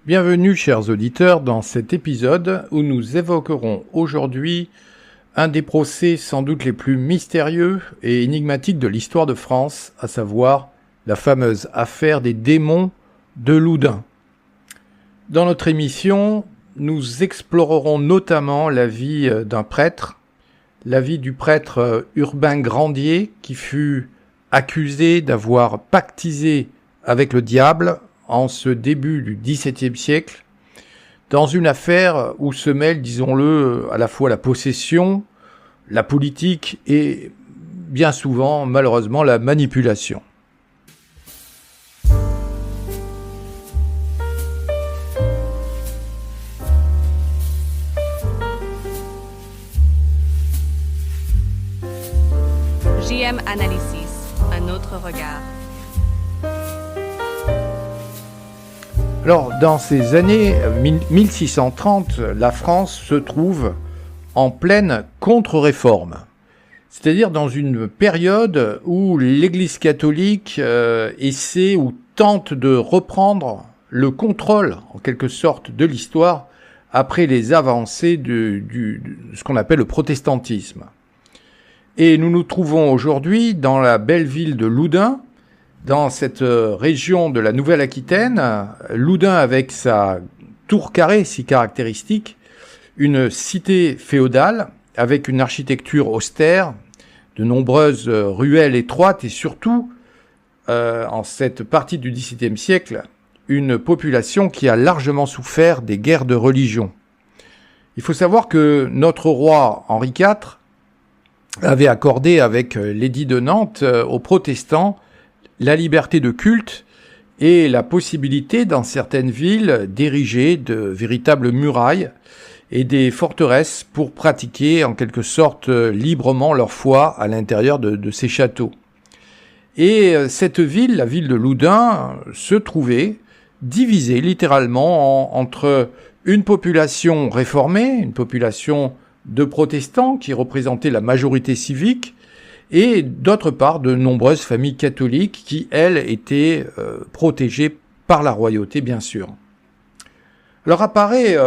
Bienvenue chers auditeurs dans cet épisode où nous évoquerons aujourd'hui un des procès sans doute les plus mystérieux et énigmatiques de l'histoire de France, à savoir la fameuse affaire des démons de Loudun. Dans notre émission, nous explorerons notamment la vie d'un prêtre, la vie du prêtre Urbain Grandier qui fut accusé d'avoir pactisé avec le diable en ce début du XVIIe siècle, dans une affaire où se mêlent, disons-le, à la fois la possession, la politique et bien souvent, malheureusement, la manipulation. JM Analysis, un autre regard. Alors, dans ces années 1630, la France se trouve en pleine contre-réforme. C'est-à-dire dans une période où l'Église catholique essaie ou tente de reprendre le contrôle, en quelque sorte, de l'histoire après les avancées de ce qu'on appelle le protestantisme. Et nous nous trouvons aujourd'hui dans la belle ville de Loudun, dans cette région de la Nouvelle-Aquitaine, Loudun avec sa tour carrée si caractéristique, une cité féodale avec une architecture austère, de nombreuses ruelles étroites et surtout, en cette partie du XVIIe siècle, une population qui a largement souffert des guerres de religion. Il faut savoir que notre roi Henri IV avait accordé avec l'édit de Nantes aux protestants la liberté de culte et la possibilité dans certaines villes d'ériger de véritables murailles et des forteresses pour pratiquer en quelque sorte librement leur foi à l'intérieur de ces châteaux. Et cette ville, la ville de Loudun, se trouvait divisée littéralement entre une population réformée, une population de protestants qui représentaient la majorité civique, et d'autre part de nombreuses familles catholiques qui, elles, étaient protégées par la royauté, bien sûr. Alors apparaît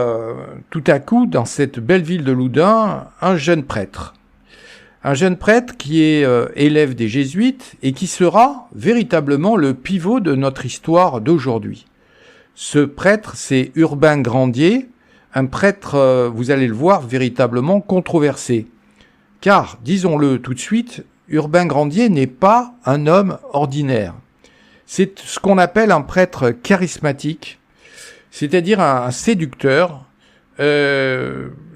tout à coup dans cette belle ville de Loudun un jeune prêtre qui est élève des jésuites et qui sera véritablement le pivot de notre histoire d'aujourd'hui. Ce prêtre, c'est Urbain Grandier, un prêtre, vous allez le voir, véritablement controversé. Car, disons-le tout de suite, Urbain Grandier n'est pas un homme ordinaire. C'est ce qu'on appelle un prêtre charismatique, c'est-à-dire un séducteur,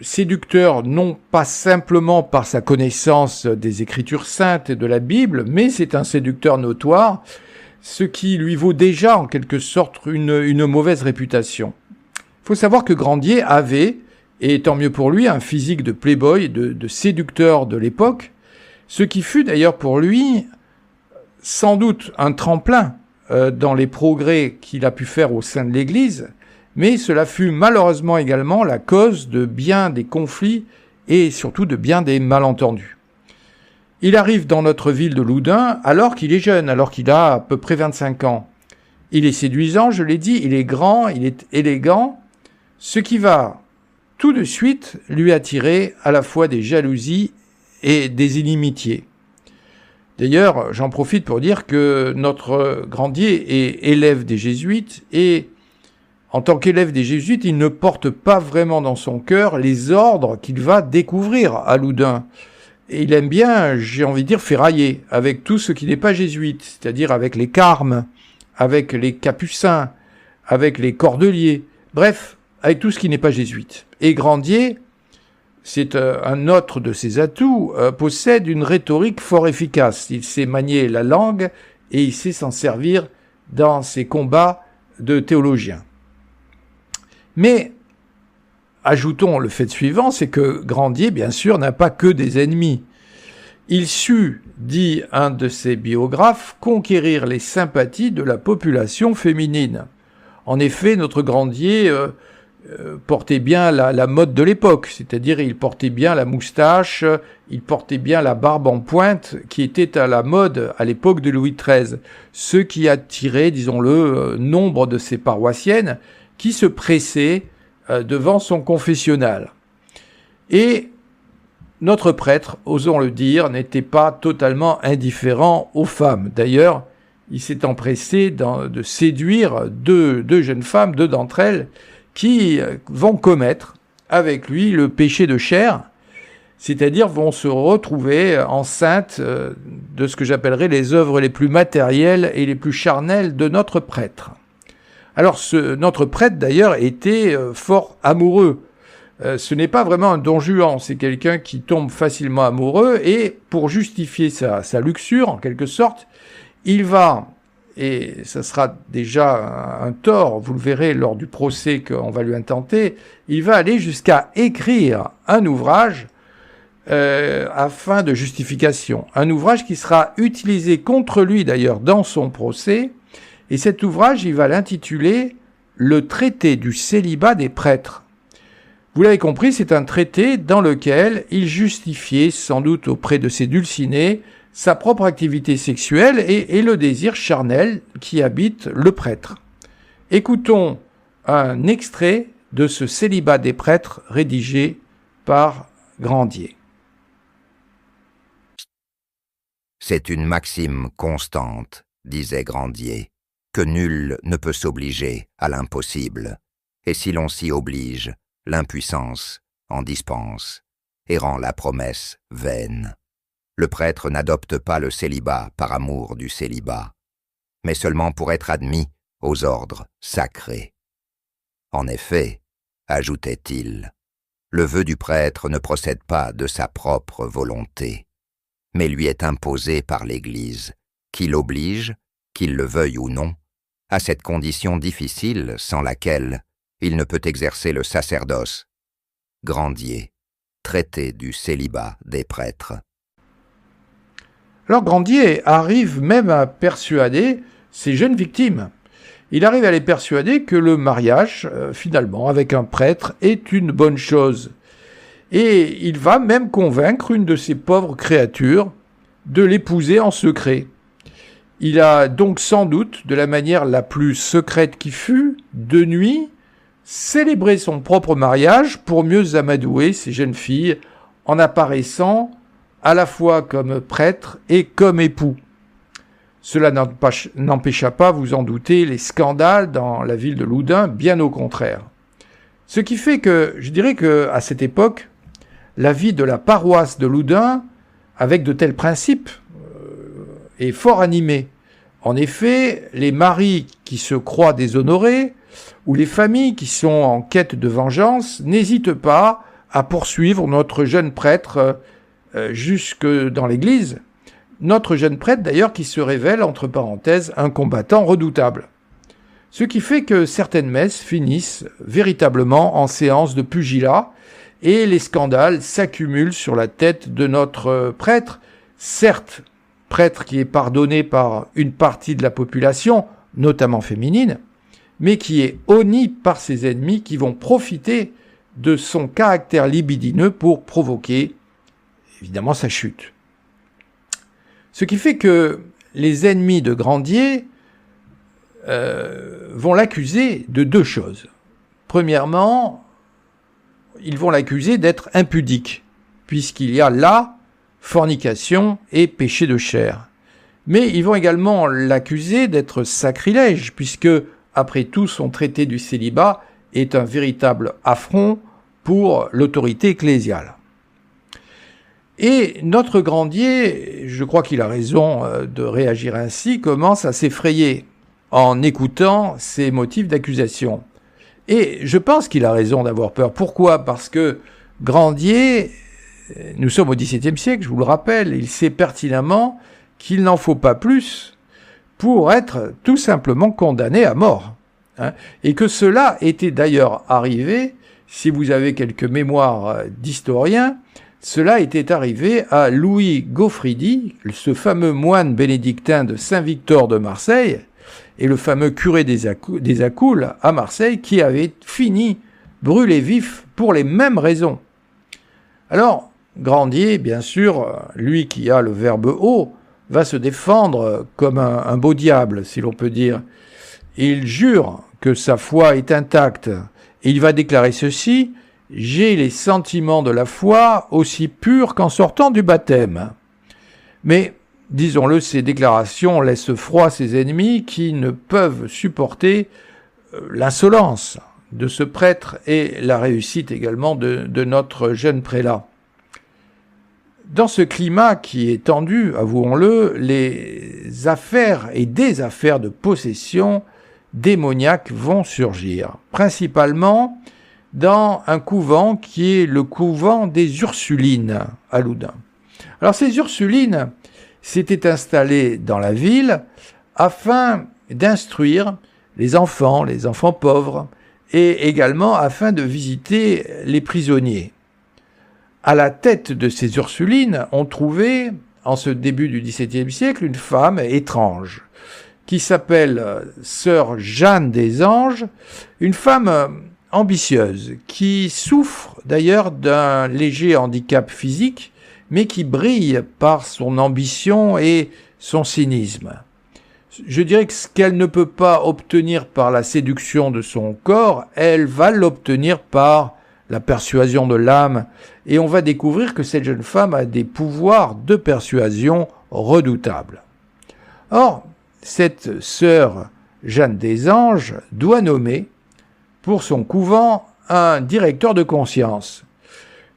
séducteur non pas simplement par sa connaissance des Écritures saintes et de la Bible, mais c'est un séducteur notoire, ce qui lui vaut déjà en quelque sorte une mauvaise réputation. Il faut savoir que Grandier avait, et tant mieux pour lui, un physique de playboy, de séducteur de l'époque, ce qui fut d'ailleurs pour lui sans doute un tremplin dans les progrès qu'il a pu faire au sein de l'Église, mais cela fut malheureusement également la cause de bien des conflits et surtout de bien des malentendus. Il arrive dans notre ville de Loudun alors qu'il est jeune, alors qu'il a à peu près 25 ans. Il est séduisant, je l'ai dit, il est grand, il est élégant, ce qui va tout de suite lui attirer à la fois des jalousies et des inimitiés. D'ailleurs, j'en profite pour dire que notre Grandier est élève des jésuites et en tant qu'élève des jésuites, il ne porte pas vraiment dans son cœur les ordres qu'il va découvrir à Loudun. Et il aime bien, j'ai envie de dire, ferrailler avec tout ce qui n'est pas jésuite, c'est-à-dire avec les carmes, avec les capucins, avec les cordeliers, bref, avec tout ce qui n'est pas jésuite. Et Grandier, c'est un autre de ses atouts, possède une rhétorique fort efficace. Il sait manier la langue et il sait s'en servir dans ses combats de théologiens. Mais, ajoutons le fait suivant, c'est que Grandier, bien sûr, n'a pas que des ennemis. Il sut, dit un de ses biographes, conquérir les sympathies de la population féminine. En effet, notre Grandier portait bien la mode de l'époque, c'est-à-dire il portait bien la moustache, il portait bien la barbe en pointe qui était à la mode à l'époque de Louis XIII, ce qui attirait, disons-le, nombre de ses paroissiennes qui se pressait devant son confessionnal. Et notre prêtre, osons le dire, n'était pas totalement indifférent aux femmes. D'ailleurs, il s'est empressé de séduire deux jeunes femmes, deux d'entre elles, qui vont commettre avec lui le péché de chair, c'est-à-dire vont se retrouver enceintes de ce que j'appellerais les œuvres les plus matérielles et les plus charnelles de notre prêtre. Alors notre prêtre d'ailleurs était fort amoureux. Ce n'est pas vraiment un Don Juan, c'est quelqu'un qui tombe facilement amoureux et pour justifier sa luxure en quelque sorte, il va, et ça sera déjà un tort, vous le verrez lors du procès qu'on va lui intenter, il va aller jusqu'à écrire un ouvrage à fin de justification. Un ouvrage qui sera utilisé contre lui d'ailleurs dans son procès, et cet ouvrage, il va l'intituler « Le traité du célibat des prêtres ». Vous l'avez compris, c'est un traité dans lequel il justifiait, sans doute auprès de ses dulcinées, sa propre activité sexuelle et le désir charnel qui habite le prêtre. Écoutons un extrait de ce célibat des prêtres rédigé par Grandier. C'est une maxime constante, disait Grandier, que nul ne peut s'obliger à l'impossible, et si l'on s'y oblige, l'impuissance en dispense et rend la promesse vaine. Le prêtre n'adopte pas le célibat par amour du célibat, mais seulement pour être admis aux ordres sacrés. En effet, ajoutait-il, le vœu du prêtre ne procède pas de sa propre volonté, mais lui est imposé par l'Église, qui l'oblige, qu'il le veuille ou non, à cette condition difficile sans laquelle il ne peut exercer le sacerdoce. Grandier, traité du célibat des prêtres. Alors Grandier arrive même à persuader ces jeunes victimes. Il arrive à les persuader que le mariage, finalement, avec un prêtre, est une bonne chose. Et il va même convaincre une de ces pauvres créatures de l'épouser en secret. Il a donc sans doute, de la manière la plus secrète qui fut, de nuit, célébré son propre mariage pour mieux amadouer ces jeunes filles en apparaissant à la fois comme prêtre et comme époux. Cela n'empêcha pas, vous en doutez, les scandales dans la ville de Loudun, bien au contraire. Ce qui fait que, je dirais qu'à cette époque, la vie de la paroisse de Loudun, avec de tels principes, est fort animée. En effet, les maris qui se croient déshonorés, ou les familles qui sont en quête de vengeance, n'hésitent pas à poursuivre notre jeune prêtre jusque dans l'église. Notre jeune prêtre, d'ailleurs, qui se révèle, entre parenthèses, un combattant redoutable. Ce qui fait que certaines messes finissent véritablement en séance de pugilat, et les scandales s'accumulent sur la tête de notre prêtre, certes, prêtre qui est pardonné par une partie de la population, notamment féminine, mais qui est honni par ses ennemis qui vont profiter de son caractère libidineux pour provoquer, évidemment, sa chute. Ce qui fait que les ennemis de Grandier vont l'accuser de deux choses. Premièrement, ils vont l'accuser d'être impudique, puisqu'il y a là fornication et péché de chair. Mais ils vont également l'accuser d'être sacrilège, puisque, après tout, son traité du célibat est un véritable affront pour l'autorité ecclésiale. Et notre Grandier, je crois qu'il a raison de réagir ainsi, commence à s'effrayer en écoutant ces motifs d'accusation. Et je pense qu'il a raison d'avoir peur. Pourquoi ? Parce que Grandier, nous sommes au XVIIe siècle, je vous le rappelle, il sait pertinemment qu'il n'en faut pas plus pour être tout simplement condamné à mort. Et que cela était d'ailleurs arrivé, si vous avez quelques mémoires d'historiens, cela était arrivé à Louis Gaufridi, ce fameux moine bénédictin de Saint-Victor de Marseille, et le fameux curé des Accoules à Marseille, qui avait fini brûlé vif pour les mêmes raisons. Alors, Grandier, bien sûr, lui qui a le verbe haut, va se défendre comme un beau diable, si l'on peut dire. Il jure que sa foi est intacte. Et il va déclarer ceci: « J'ai les sentiments de la foi aussi purs qu'en sortant du baptême. » Mais, disons-le, ces déclarations laissent froid ses ennemis qui ne peuvent supporter l'insolence de ce prêtre et la réussite également de notre jeune prélat. Dans ce climat qui est tendu, avouons-le, les affaires et des affaires de possession démoniaque vont surgir, principalement dans un couvent qui est le couvent des Ursulines à Loudun. Alors ces Ursulines s'étaient installées dans la ville afin d'instruire les enfants pauvres, et également afin de visiter les prisonniers. À la tête de ces Ursulines, on trouvait, en ce début du XVIIe siècle, une femme étrange, qui s'appelle Sœur Jeanne des Anges, une femme ambitieuse, qui souffre d'ailleurs d'un léger handicap physique, mais qui brille par son ambition et son cynisme. Je dirais que ce qu'elle ne peut pas obtenir par la séduction de son corps, elle va l'obtenir par la persuasion de l'âme, et on va découvrir que cette jeune femme a des pouvoirs de persuasion redoutables. Or, cette sœur Jeanne des Anges doit nommer pour son couvent un directeur de conscience.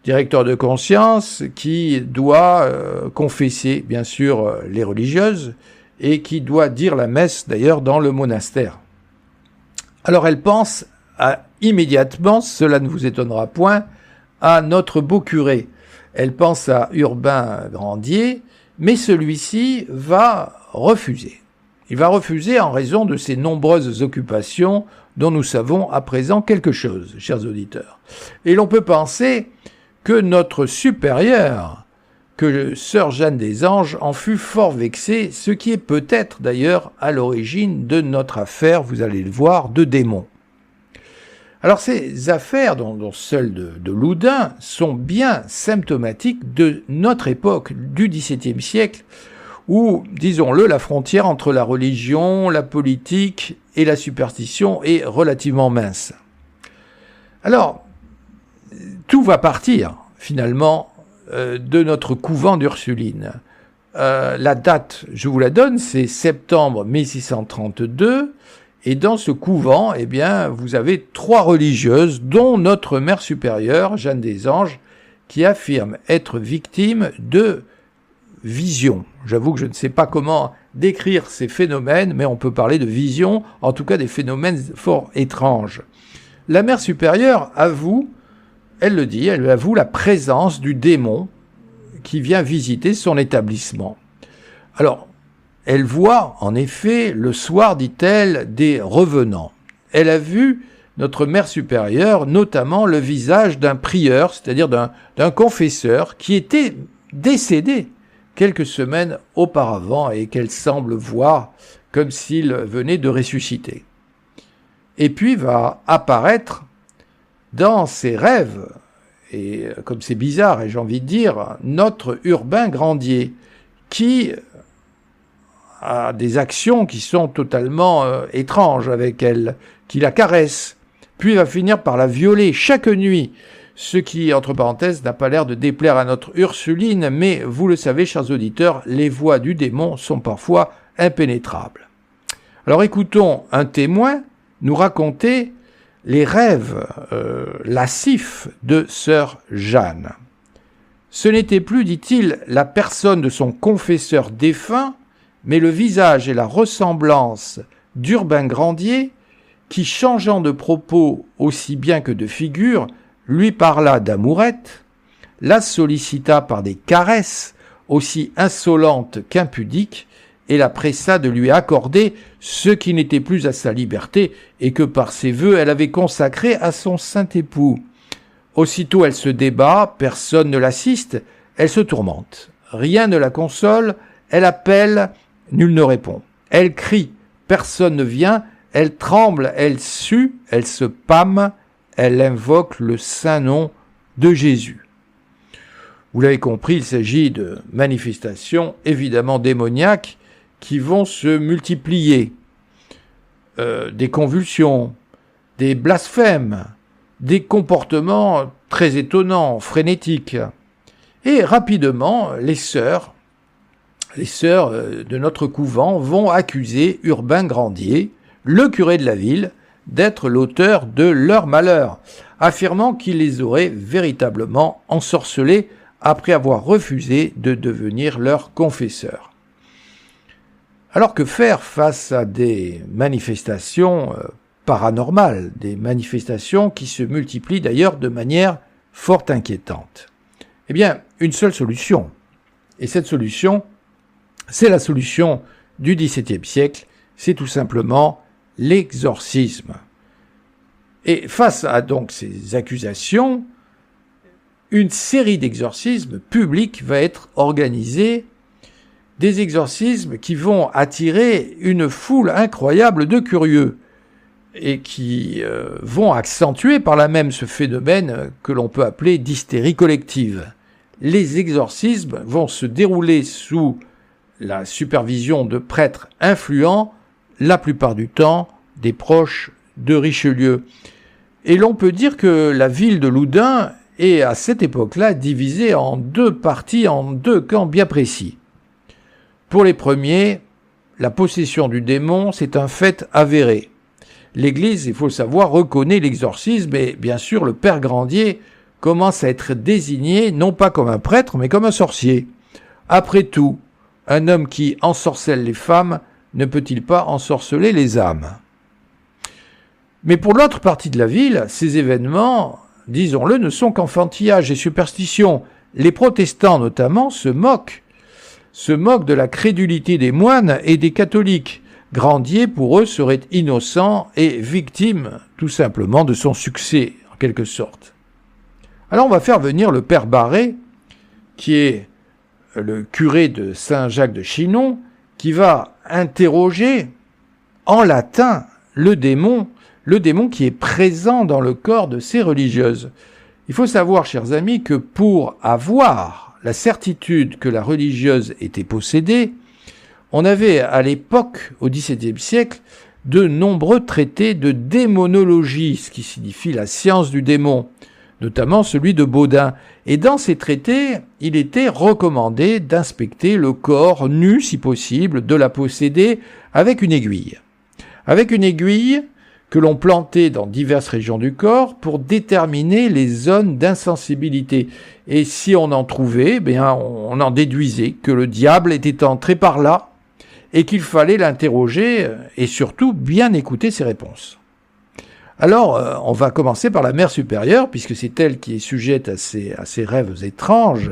Directeur de conscience qui doit confesser, bien sûr, les religieuses, et qui doit dire la messe d'ailleurs dans le monastère. Alors elle pense immédiatement, cela ne vous étonnera point, à notre beau curé. Elle pense à Urbain Grandier, mais celui-ci va refuser. Il va refuser en raison de ses nombreuses occupations dont nous savons à présent quelque chose, chers auditeurs. Et l'on peut penser que notre supérieur, que sœur Jeanne des Anges en fut fort vexée, ce qui est peut-être d'ailleurs à l'origine de notre affaire, vous allez le voir, de démons. Alors ces affaires, dont celles de Loudun, sont bien symptomatiques de notre époque, du XVIIe siècle, où, disons-le, la frontière entre la religion, la politique et la superstition est relativement mince. Alors, tout va partir, finalement, de notre couvent d'Ursulines. La date, je vous la donne, c'est septembre 1632, et dans ce couvent, eh bien, vous avez 3 religieuses, dont notre mère supérieure, Jeanne des Anges, qui affirme être victime de visions. J'avoue que je ne sais pas comment décrire ces phénomènes, mais on peut parler de visions, en tout cas des phénomènes fort étranges. La mère supérieure avoue, elle le dit, elle avoue la présence du démon qui vient visiter son établissement. Alors, elle voit, en effet, le soir, dit-elle, des revenants. Elle a vu, notre mère supérieure, notamment le visage d'un prieur, c'est-à-dire d'un confesseur, qui était décédé quelques semaines auparavant et qu'elle semble voir comme s'il venait de ressusciter. Et puis va apparaître dans ses rêves, et comme c'est bizarre, et j'ai envie de dire, notre Urbain Grandier, qui a des actions qui sont totalement étranges avec elle, qui la caresse, puis va finir par la violer chaque nuit, ce qui, entre parenthèses, n'a pas l'air de déplaire à notre Ursuline, mais vous le savez, chers auditeurs, les voies du démon sont parfois impénétrables. Alors écoutons un témoin nous raconter les rêves lascifs de sœur Jeanne. Ce n'était plus, dit-il, la personne de son confesseur défunt, mais le visage et la ressemblance d'Urbain Grandier, qui, changeant de propos aussi bien que de figure, lui parla d'amourette, la sollicita par des caresses aussi insolentes qu'impudiques, et la pressa de lui accorder ce qui n'était plus à sa liberté et que par ses vœux elle avait consacré à son saint époux. Aussitôt elle se débat, personne ne l'assiste, elle se tourmente. Rien ne la console, elle appelle, nul ne répond. Elle crie, personne ne vient, elle tremble, elle sue, elle se pâme, elle invoque le saint nom de Jésus. Vous l'avez compris, il s'agit de manifestations évidemment démoniaques qui vont se multiplier. des convulsions, des blasphèmes, des comportements très étonnants, frénétiques. Et rapidement, les sœurs de notre couvent vont accuser Urbain Grandier, le curé de la ville, d'être l'auteur de leur malheur, affirmant qu'il les aurait véritablement ensorcelés après avoir refusé de devenir leur confesseur. Alors que faire face à des manifestations paranormales, des manifestations qui se multiplient d'ailleurs de manière fort inquiétante? Eh bien, une seule solution. Et cette solution, c'est la solution du XVIIe siècle, c'est tout simplement l'exorcisme. Et face à donc ces accusations, une série d'exorcismes publics va être organisée, des exorcismes qui vont attirer une foule incroyable de curieux et qui vont accentuer par là même ce phénomène que l'on peut appeler d'hystérie collective. Les exorcismes vont se dérouler sous la supervision de prêtres influents, la plupart du temps des proches de Richelieu. Et l'on peut dire que la ville de Loudun est à cette époque-là divisée en deux parties, en deux camps bien précis. Pour les premiers, la possession du démon, c'est un fait avéré. L'Église, il faut le savoir, reconnaît l'exorcisme et bien sûr le père Grandier commence à être désigné non pas comme un prêtre mais comme un sorcier. Après tout, un homme qui ensorcelle les femmes ne peut-il pas ensorceler les âmes? Mais pour l'autre partie de la ville, ces événements, disons-le, ne sont qu'enfantillage et superstition. Les protestants notamment se moquent de la crédulité des moines et des catholiques. Grandier, pour eux, serait innocent et victime, tout simplement, de son succès, en quelque sorte. Alors on va faire venir le père Barré, qui est le curé de Saint-Jacques de Chinon, qui va interroger en latin le démon qui est présent dans le corps de ces religieuses. Il faut savoir, chers amis, que pour avoir la certitude que la religieuse était possédée, on avait à l'époque, au XVIIe siècle, de nombreux traités de démonologie, ce qui signifie la science du démon, notamment celui de Baudin. Et dans ces traités, il était recommandé d'inspecter le corps nu, si possible, de la possédée avec une aiguille. Avec une aiguille que l'on plantait dans diverses régions du corps pour déterminer les zones d'insensibilité. Et si on en trouvait, on en déduisait que le diable était entré par là et qu'il fallait l'interroger et surtout bien écouter ses réponses. Alors, on va commencer par la mère supérieure, puisque c'est elle qui est sujette à ces rêves étranges,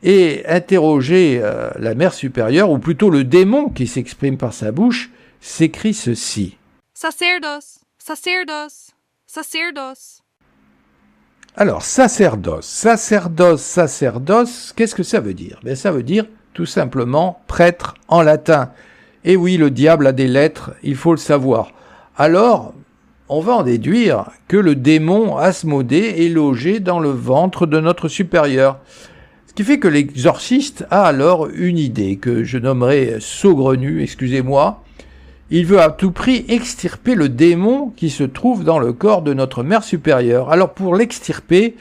et interroger la mère supérieure, ou plutôt le démon qui s'exprime par sa bouche, s'écrit ceci. Sacerdos, sacerdos, sacerdos. Alors, sacerdos, qu'est-ce que ça veut dire? Ça veut dire tout simplement prêtre en latin. Et oui, le diable a des lettres, il faut le savoir. Alors, on va en déduire que le démon Asmodée est logé dans le ventre de notre supérieur. Ce qui fait que l'exorciste a alors une idée que je nommerai saugrenue, excusez-moi. Il veut à tout prix extirper le démon qui se trouve dans le corps de notre mère supérieure. Alors pour l'extirper,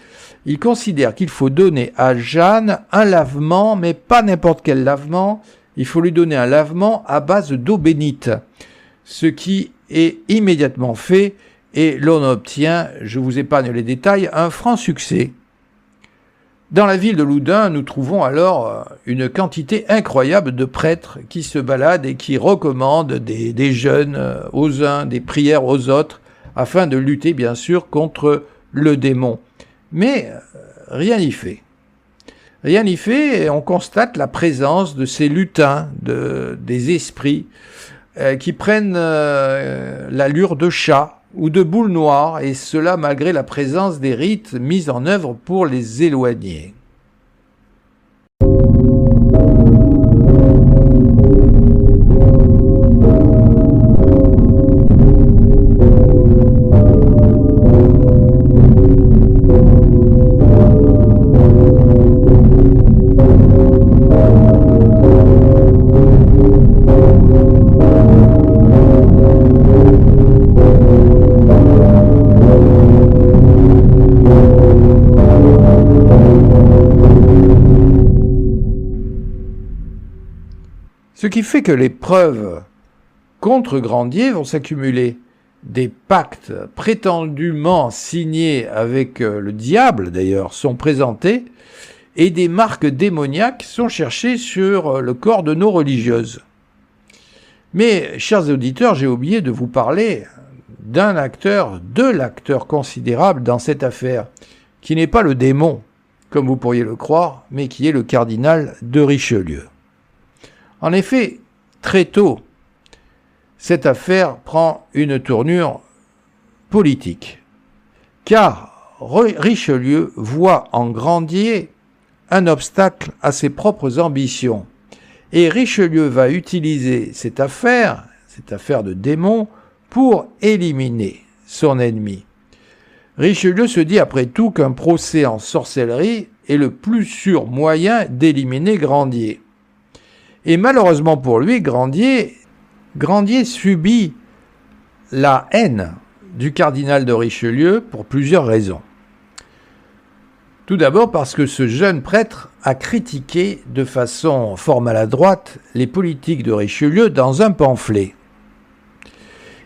il considère qu'il faut donner à Jeanne un lavement, mais pas n'importe quel lavement. Il faut lui donner un lavement à base d'eau bénite. Ce qui est immédiatement fait et l'on obtient, je vous épargne les détails, un franc succès. Dans la ville de Loudun, nous trouvons alors une quantité incroyable de prêtres qui se baladent et qui recommandent des jeûnes aux uns, des prières aux autres, afin de lutter bien sûr contre le démon. Mais rien n'y fait. Rien n'y fait et on constate la présence de ces lutins, des esprits, qui prennent l'allure de chats ou de boules noires, et cela malgré la présence des rites mis en œuvre pour les éloigner. Ce qui fait que les preuves contre Grandier vont s'accumuler. Des pactes prétendument signés avec le diable, d'ailleurs, sont présentés, et des marques démoniaques sont cherchées sur le corps de nos religieuses. Mais, chers auditeurs, j'ai oublié de vous parler de l'acteur considérable dans cette affaire, qui n'est pas le démon, comme vous pourriez le croire, mais qui est le cardinal de Richelieu. En effet, très tôt, cette affaire prend une tournure politique, car Richelieu voit en Grandier un obstacle à ses propres ambitions. Et Richelieu va utiliser cette affaire de démon, pour éliminer son ennemi. Richelieu se dit après tout qu'un procès en sorcellerie est le plus sûr moyen d'éliminer Grandier. Et malheureusement pour lui, Grandier subit la haine du cardinal de Richelieu pour plusieurs raisons. Tout d'abord parce que ce jeune prêtre a critiqué de façon fort maladroite les politiques de Richelieu dans un pamphlet.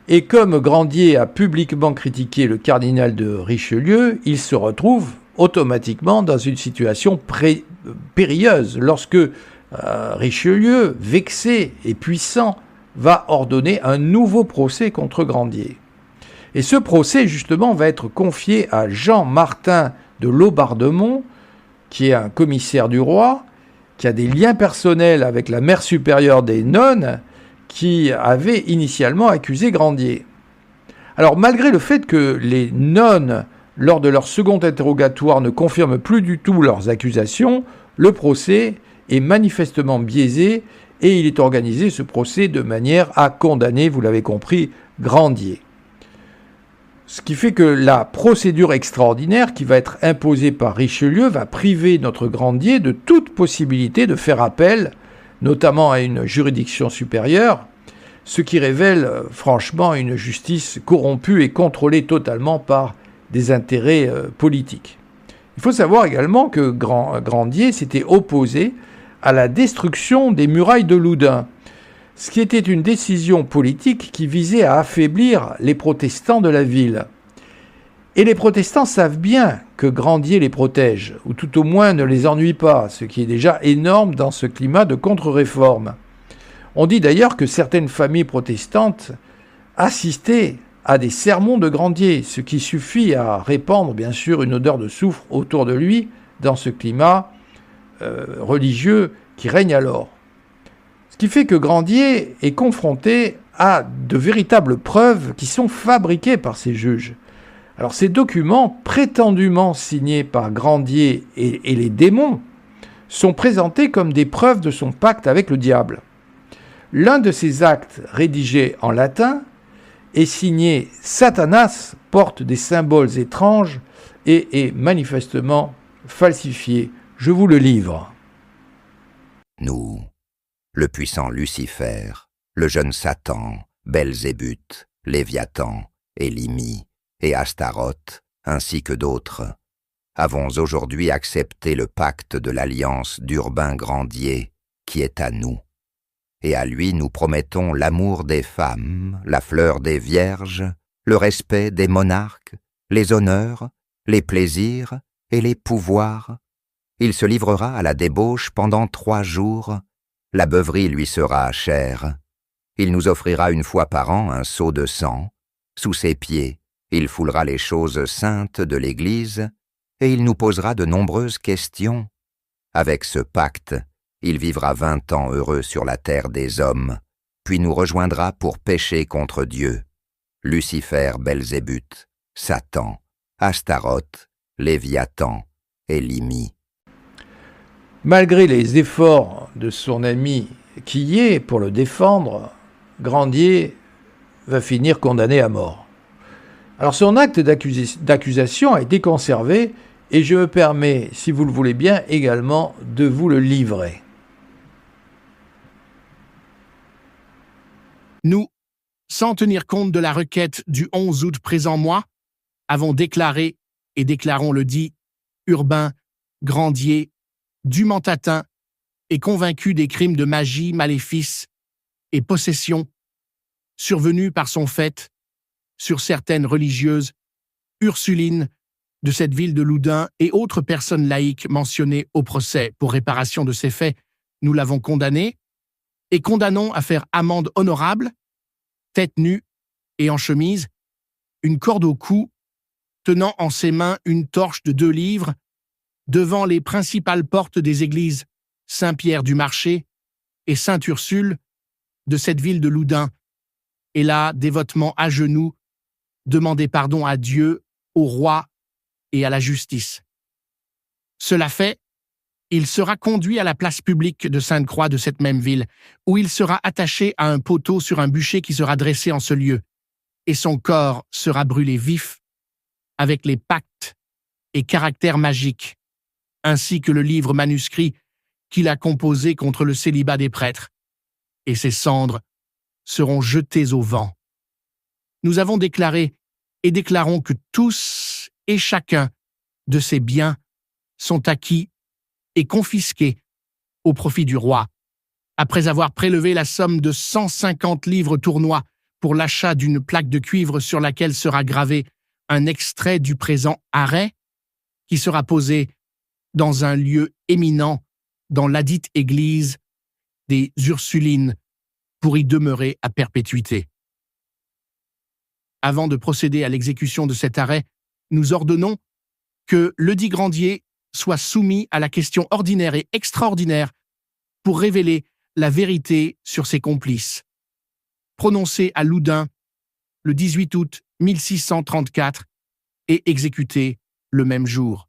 Et comme Grandier a publiquement critiqué le cardinal de Richelieu, il se retrouve automatiquement dans une situation périlleuse lorsque Richelieu, vexé et puissant, va ordonner un nouveau procès contre Grandier. Et ce procès, justement, va être confié à Jean-Martin de Laubardemont, qui est un commissaire du roi, qui a des liens personnels avec la mère supérieure des nonnes, qui avait initialement accusé Grandier. Alors, malgré le fait que les nonnes, lors de leur second interrogatoire, ne confirment plus du tout leurs accusations, le procès est manifestement biaisé et il est organisé, ce procès, de manière à condamner, vous l'avez compris, Grandier. Ce qui fait que la procédure extraordinaire qui va être imposée par Richelieu va priver notre Grandier de toute possibilité de faire appel, notamment à une juridiction supérieure, ce qui révèle franchement une justice corrompue et contrôlée totalement par des intérêts politiques. Il faut savoir également que Grandier s'était opposé à la destruction des murailles de Loudun, ce qui était une décision politique qui visait à affaiblir les protestants de la ville. Et les protestants savent bien que Grandier les protège, ou tout au moins ne les ennuie pas, ce qui est déjà énorme dans ce climat de contre-réforme. On dit d'ailleurs que certaines familles protestantes assistaient à des sermons de Grandier, ce qui suffit à répandre bien sûr une odeur de soufre autour de lui dans ce climat religieux qui règne alors. Ce qui fait que Grandier est confronté à de véritables preuves qui sont fabriquées par ces juges. Alors ces documents, prétendument signés par Grandier et les démons, sont présentés comme des preuves de son pacte avec le diable. L'un de ces actes, rédigé en latin, est signé « Satanas », porte des symboles étranges et est manifestement falsifié. Je vous le livre. Nous, le puissant Lucifer, le jeune Satan, Belzébuth, Léviathan, Élimie et Astaroth, ainsi que d'autres, avons aujourd'hui accepté le pacte de l'alliance d'Urbain Grandier qui est à nous. Et à lui nous promettons l'amour des femmes, la fleur des vierges, le respect des monarques, les honneurs, les plaisirs et les pouvoirs. Il se livrera à la débauche pendant 3 jours, la beuverie lui sera chère. Il nous offrira une fois par an un seau de sang. Sous ses pieds, il foulera les choses saintes de l'Église et il nous posera de nombreuses questions. Avec ce pacte, il vivra 20 ans heureux sur la terre des hommes, puis nous rejoindra pour pécher contre Dieu. Lucifer, Belzébuth, Satan, Astaroth, Léviathan et Élimie. Malgré les efforts de son ami qui y est pour le défendre, Grandier va finir condamné à mort. Alors son acte d'accusation a été conservé et je me permets, si vous le voulez bien, également de vous le livrer. Nous, sans tenir compte de la requête du 11 août présent mois, avons déclaré et déclarons le dit Urbain Grandier, Dumentatin, et convaincu des crimes de magie, maléfices et possession survenus par son fait sur certaines religieuses ursulines de cette ville de Loudun et autres personnes laïques mentionnées au procès pour réparation de ces faits, nous l'avons condamné et condamnons à faire amende honorable, tête nue et en chemise, une corde au cou, tenant en ses mains une torche de 2 livres, devant les principales portes des églises Saint-Pierre du Marché et Sainte-Ursule de cette ville de Loudun, et là, dévotement à genoux, demander pardon à Dieu, au roi et à la justice. Cela fait, il sera conduit à la place publique de Sainte-Croix de cette même ville, où il sera attaché à un poteau sur un bûcher qui sera dressé en ce lieu, et son corps sera brûlé vif, avec les pactes et caractères magiques, ainsi que le livre manuscrit qu'il a composé contre le célibat des prêtres, et ses cendres seront jetées au vent. Nous avons déclaré et déclarons que tous et chacun de ces biens sont acquis et confisqués au profit du roi, après avoir prélevé la somme de 150 livres tournois pour l'achat d'une plaque de cuivre sur laquelle sera gravé un extrait du présent arrêt, qui sera posé dans un lieu éminent dans ladite église des Ursulines pour y demeurer à perpétuité. Avant de procéder à l'exécution de cet arrêt, nous ordonnons que ledit Grandier soit soumis à la question ordinaire et extraordinaire pour révéler la vérité sur ses complices. Prononcé à Loudun le 18 août 1634 et exécuté le même jour.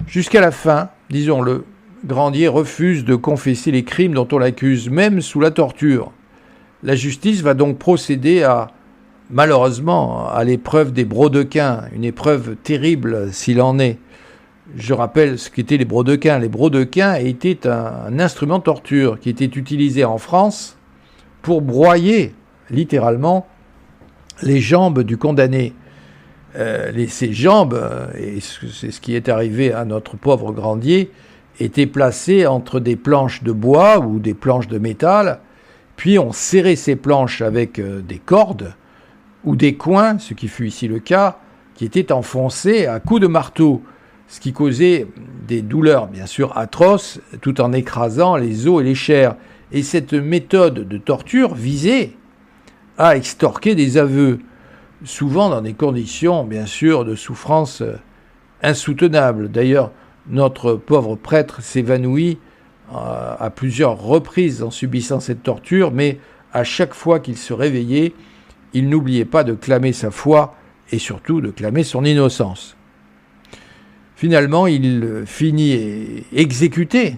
Jusqu'à la fin, disons-le, Grandier refuse de confesser les crimes dont on l'accuse, même sous la torture. La justice va donc procéder malheureusement, à l'épreuve des brodequins, une épreuve terrible s'il en est. Je rappelle ce qu'étaient les brodequins. Les brodequins étaient un instrument de torture qui était utilisé en France pour broyer, littéralement, les jambes du condamné. Ces jambes, et c'est ce qui est arrivé à notre pauvre Grandier, étaient placées entre des planches de bois ou des planches de métal, puis on serrait ces planches avec des cordes ou des coins, ce qui fut ici le cas, qui étaient enfoncés à coups de marteau, ce qui causait des douleurs bien sûr atroces, tout en écrasant les os et les chairs. Et cette méthode de torture visait à extorquer des aveux, souvent dans des conditions bien sûr de souffrance insoutenables. D'ailleurs, notre pauvre prêtre s'évanouit à plusieurs reprises en subissant cette torture, mais à chaque fois qu'il se réveillait, il n'oubliait pas de clamer sa foi et surtout de clamer son innocence. Finalement, il finit exécuté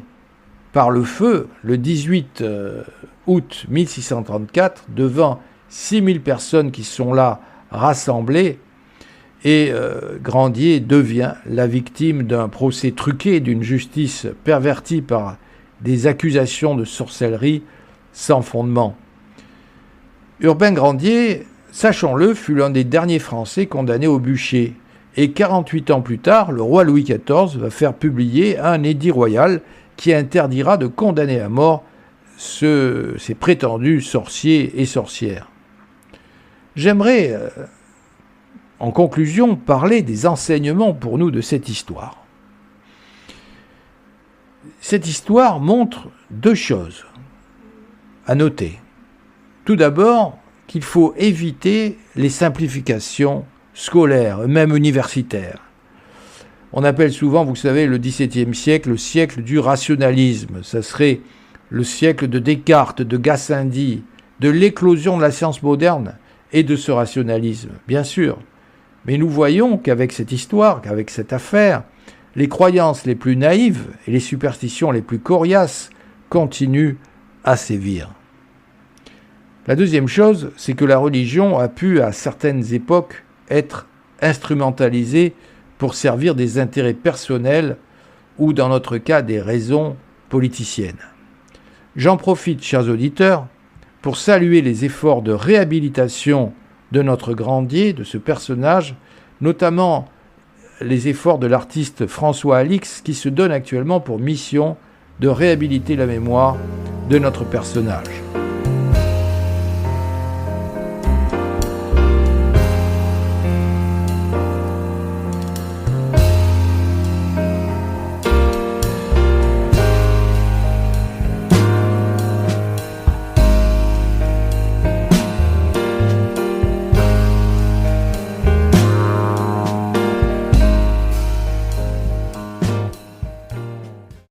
par le feu le 18 août 1634 devant 6000 personnes qui sont là rassemblées, et Grandier devient la victime d'un procès truqué, d'une justice pervertie par des accusations de sorcellerie sans fondement. Urbain Grandier, sachons-le, fut l'un des derniers Français condamnés au bûcher. Et 48 ans plus tard, le roi Louis XIV va faire publier un édit royal qui interdira de condamner à mort ces prétendus sorciers et sorcières. J'aimerais, en conclusion, parler des enseignements pour nous de cette histoire. Cette histoire montre 2 choses à noter. Tout d'abord, qu'il faut éviter les simplifications scolaires, même universitaires. On appelle souvent, vous savez, le XVIIe siècle le siècle du rationalisme. Ça serait le siècle de Descartes, de Gassendi, de l'éclosion de la science moderne et de ce rationalisme, bien sûr. Mais nous voyons qu'avec cette histoire, qu'avec cette affaire, les croyances les plus naïves et les superstitions les plus coriaces continuent à sévir. La deuxième chose, c'est que la religion a pu, à certaines époques, être instrumentalisée pour servir des intérêts personnels ou, dans notre cas, des raisons politiciennes. J'en profite, chers auditeurs, pour saluer les efforts de réhabilitation de notre Grandier, de ce personnage, notamment les efforts de l'artiste François Alix qui se donne actuellement pour mission de réhabiliter la mémoire de notre personnage.